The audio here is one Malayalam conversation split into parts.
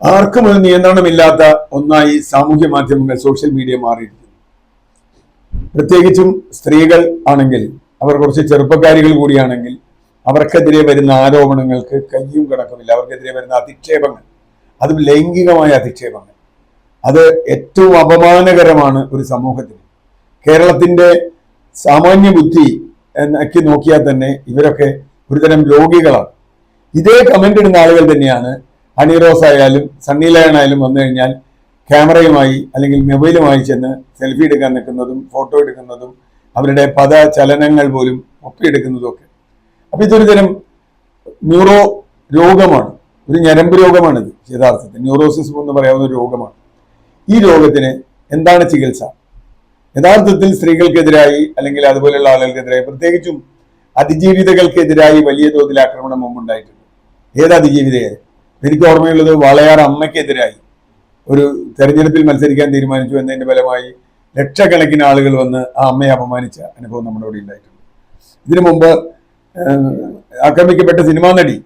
ആർക്കും ഒരു നിയന്ത്രണമില്ലാത്ത ഒന്നായി സാമൂഹ്യ മാധ്യമങ്ങൾ, സോഷ്യൽ മീഡിയ മാറിയിരിക്കുന്നു. പ്രത്യേകിച്ചും സ്ത്രീകൾ ആണെങ്കിൽ, അവർ കുറച്ച് ചെറുപ്പക്കാരികൾ കൂടിയാണെങ്കിൽ അവർക്കെതിരെ വരുന്ന ആരോപണങ്ങൾക്ക് കയ്യും കണക്കുമില്ല. അവർക്കെതിരെ വരുന്ന അധിക്ഷേപങ്ങൾ, അതും ലൈംഗികമായ അധിക്ഷേപങ്ങൾ, അത് ഏറ്റവും അപമാനകരമാണ് ഒരു സമൂഹത്തിന്. കേരളത്തിന്റെ സാമാന്യ ബുദ്ധി എന്നൊക്കെ നോക്കിയാൽ തന്നെ ഇവരൊക്കെ ഒരുതരം രോഗികളാണ്. ഇതേ കമന്റ് ഇടുന്ന ആളുകൾ തന്നെയാണ് ഹണി റോസ് ആയാലും സണ്ണി ലയൺ ആയാലും വന്നു കഴിഞ്ഞാൽ ക്യാമറയുമായി അല്ലെങ്കിൽ മൊബൈലുമായി ചെന്ന് സെൽഫി എടുക്കാൻ നിൽക്കുന്നതും ഫോട്ടോ എടുക്കുന്നതും അവരുടെ പദചലനങ്ങൾ പോലും ഒപ്പിയെടുക്കുന്നതും ഒക്കെ. അപ്പൊ ഇതൊരു തരം ന്യൂറോ രോഗമാണ്, ഒരു ഞരമ്പ് രോഗമാണിത്. യഥാർത്ഥത്തിൽ ന്യൂറോസിസ് എന്ന് പറയാവുന്ന ഒരു രോഗമാണ്. ഈ രോഗത്തിന് എന്താണ് ചികിത്സ? യഥാർത്ഥത്തിൽ സ്ത്രീകൾക്കെതിരായി അല്ലെങ്കിൽ അതുപോലെയുള്ള ആളുകൾക്കെതിരായി, പ്രത്യേകിച്ചും അതിജീവിതകൾക്കെതിരായി വലിയ തോതിൽ ആക്രമണം മുമ്പുണ്ടായിട്ടുണ്ട്. ഏത് അതിജീവിതയെ? എനിക്ക് ഓർമ്മയുള്ളത് വാളയാർ അമ്മയ്ക്കെതിരായി ഒരു തെരഞ്ഞെടുപ്പിൽ മത്സരിക്കാൻ തീരുമാനിച്ചു എന്നതിന്റെ ഫലമായി ലക്ഷക്കണക്കിന് ആളുകൾ വന്ന് ആ അമ്മയെ അപമാനിച്ച അനുഭവം നമ്മുടെ ഇവിടെ ഉണ്ടായിട്ടുണ്ട്. ഇതിനു മുമ്പ് ആക്രമിക്കപ്പെട്ട സിനിമാ നടി,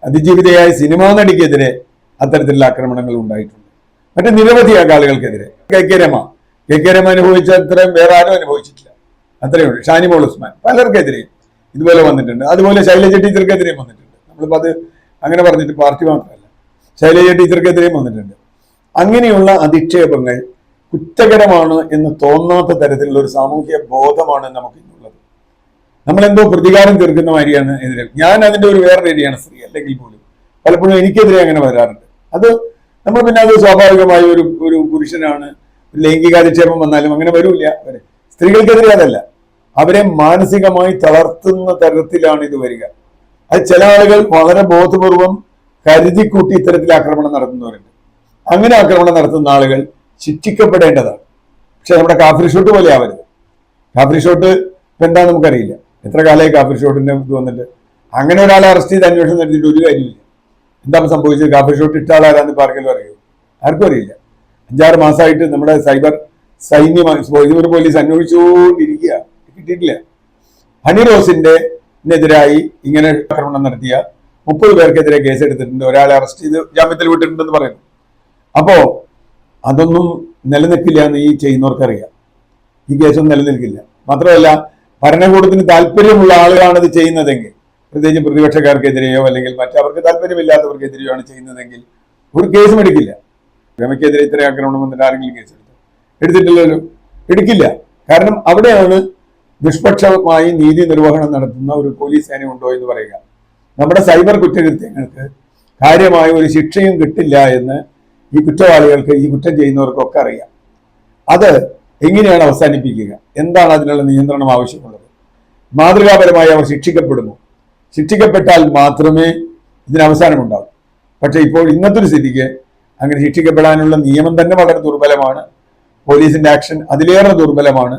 അതിജീവിതയായ സിനിമാ നടിക്കെതിരെ അത്തരത്തിലുള്ള ആക്രമണങ്ങൾ ഉണ്ടായിട്ടുണ്ട്. മറ്റു നിരവധി ആളുകൾക്കെതിരെ കെ കെ രമ അനുഭവിച്ച അത്രയും വേറെ ആരും അനുഭവിച്ചിട്ടില്ല. അത്രയുണ്ട്. ഷാനിമോൾ ഉസ്മാൻ, പലർക്കെതിരെയും ഇതുപോലെ വന്നിട്ടുണ്ട്. അതുപോലെ ശൈലജ ടീച്ചർക്കെതിരെയും വന്നിട്ടുണ്ട്. നമ്മളിപ്പോൾ അത് അങ്ങനെ പറഞ്ഞിട്ട് പാർട്ടി മാത്രമല്ല, ശൈലജ ടീച്ചർക്കെതിരെയും വന്നിട്ടുണ്ട്. അങ്ങനെയുള്ള അധിക്ഷേപങ്ങൾ കുറ്റകരമാണ് എന്ന് തോന്നാത്ത തരത്തിലുള്ള ഒരു സാമൂഹ്യ ബോധമാണ് നമുക്ക് ഇന്നുള്ളത്. നമ്മളെന്തോ പ്രതികാരം തീർക്കുന്ന മാതിരിയാണ് എതിരെ. ഞാൻ അതിന്റെ ഒരു വേറെ രീതിയാണ്. സ്ത്രീ അല്ലെങ്കിൽ പോലും പലപ്പോഴും എനിക്കെതിരെ അങ്ങനെ വരാറുണ്ട്. അത് നമ്മൾ പിന്നെ അത് സ്വാഭാവികമായി ഒരു പുരുഷനാണ്, ലൈംഗികാധിക്ഷേപം വന്നാലും അങ്ങനെ വരൂല്ല. അവരെ സ്ത്രീകൾക്കെതിരെ അതല്ല, അവരെ മാനസികമായി തളർത്തുന്ന തരത്തിലാണ് ഇത് വരിക. അത് ചില ആളുകൾ വളരെ ബോധപൂർവം കരുതിക്കൂട്ടി ഇത്തരത്തിൽ ആക്രമണം നടത്തുന്നവരുണ്ട്. അങ്ങനെ ആക്രമണം നടത്തുന്ന ആളുകൾ ശിക്ഷിക്കപ്പെടേണ്ടതാണ്. പക്ഷെ നമ്മുടെ കാഫിർ ഷോട്ട് പോലെ ആവരുത്. കാഫിർ ഷോട്ട് ഇപ്പൊ എന്താ നമുക്കറിയില്ല. എത്ര കാലമായി കാഫിർ ഷോട്ടിന്റെ ഇത് വന്നിട്ട്? അങ്ങനെ ഒരാളെ അറസ്റ്റ് ചെയ്ത് അന്വേഷണം നടത്തിയിട്ട് ഒരു കാര്യമില്ല. എന്താണ് സംഭവിച്ചത്? കാഫിർ ഷോട്ട് ഇട്ട ആളാരാന്ന് ഇപ്പൊ ആർക്കെങ്കിലും അറിയോ? ആർക്കും അറിയില്ല. 6 മാസമായിട്ട് നമ്മുടെ സൈബർ സൈന്യം പോലീസ് അന്വേഷിച്ചുകൊണ്ടിരിക്കുക, കിട്ടിയിട്ടില്ല. ഹണി റോസിനെതിരായി ഇങ്ങനെ ആക്രമണം നടത്തിയ 30 പേർക്കെതിരെ കേസെടുത്തിട്ടുണ്ട്. ഒരാളെ അറസ്റ്റ് ചെയ്ത് ജാമ്യത്തിൽ വിട്ടിട്ടുണ്ടെന്ന് പറയുന്നു. അപ്പോ അതൊന്നും നിലനിൽക്കില്ല എന്ന് ഈ ചെയ്യുന്നവർക്കറിയാം. ഈ കേസൊന്നും നിലനിൽക്കില്ല. മാത്രമല്ല, ഭരണകൂടത്തിന് താല്പര്യമുള്ള ആളുകളാണ് ഇത് ചെയ്യുന്നതെങ്കിൽ, പ്രത്യേകിച്ച് പ്രതിപക്ഷക്കാർക്കെതിരെയോ അല്ലെങ്കിൽ മറ്റവർക്ക് താല്പര്യമില്ലാത്തവർക്കെതിരെയോ ആണ് ചെയ്യുന്നതെങ്കിൽ ഒരു കേസും എടുക്കില്ല. രമയ്ക്കെതിരെ ഇത്ര ആക്രമണം വന്നിട്ട് ആരെങ്കിലും കേസ് എടുത്തിട്ടില്ലല്ലോ, എടുക്കില്ല. കാരണം അവിടെയാണ് നിഷ്പക്ഷമായി നീതി നിർവഹണം നടത്തുന്ന ഒരു പോലീസ് സേന ഉണ്ടോ എന്ന് പറയുക. നമ്മുടെ സൈബർ കുറ്റകൃത്യങ്ങൾക്ക് കാര്യമായ ഒരു ശിക്ഷയും കിട്ടില്ല എന്ന് ഈ കുറ്റവാളികൾക്ക്, ഈ കുറ്റം ചെയ്യുന്നവർക്കൊക്കെ അറിയാം. അത് എങ്ങനെയാണ് അവസാനിപ്പിക്കുക? എന്താണ് അതിനുള്ള നിയന്ത്രണം ആവശ്യമുള്ളത്? മാതൃകാപരമായി അവർ ശിക്ഷിക്കപ്പെടുമോ? ശിക്ഷിക്കപ്പെട്ടാൽ മാത്രമേ ഇതിന് അവസാനമുണ്ടാകൂ. പക്ഷെ ഇപ്പോൾ ഇന്നത്തെ ഒരു സ്ഥിതിക്ക് അങ്ങനെ ശിക്ഷിക്കപ്പെടാനുള്ള നിയമം തന്നെ വളരെ ദുർബലമാണ്. പോലീസിന്റെ ആക്ഷൻ അതിലേറെ ദുർബലമാണ്.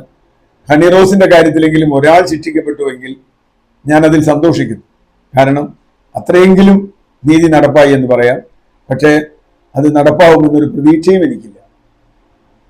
ഹണി റോസിന്റെ കാര്യത്തിലെങ്കിലും ഒരാൾ ശിക്ഷിക്കപ്പെട്ടുവെങ്കിൽ ഞാൻ അതിൽ സന്തോഷിക്കുന്നു. കാരണം അത്രയെങ്കിലും നീതി നടപ്പായി എന്ന് പറയാം. പക്ഷേ അത് നടപ്പാവുമെന്നൊരു പ്രതീക്ഷയും എനിക്കില്ല.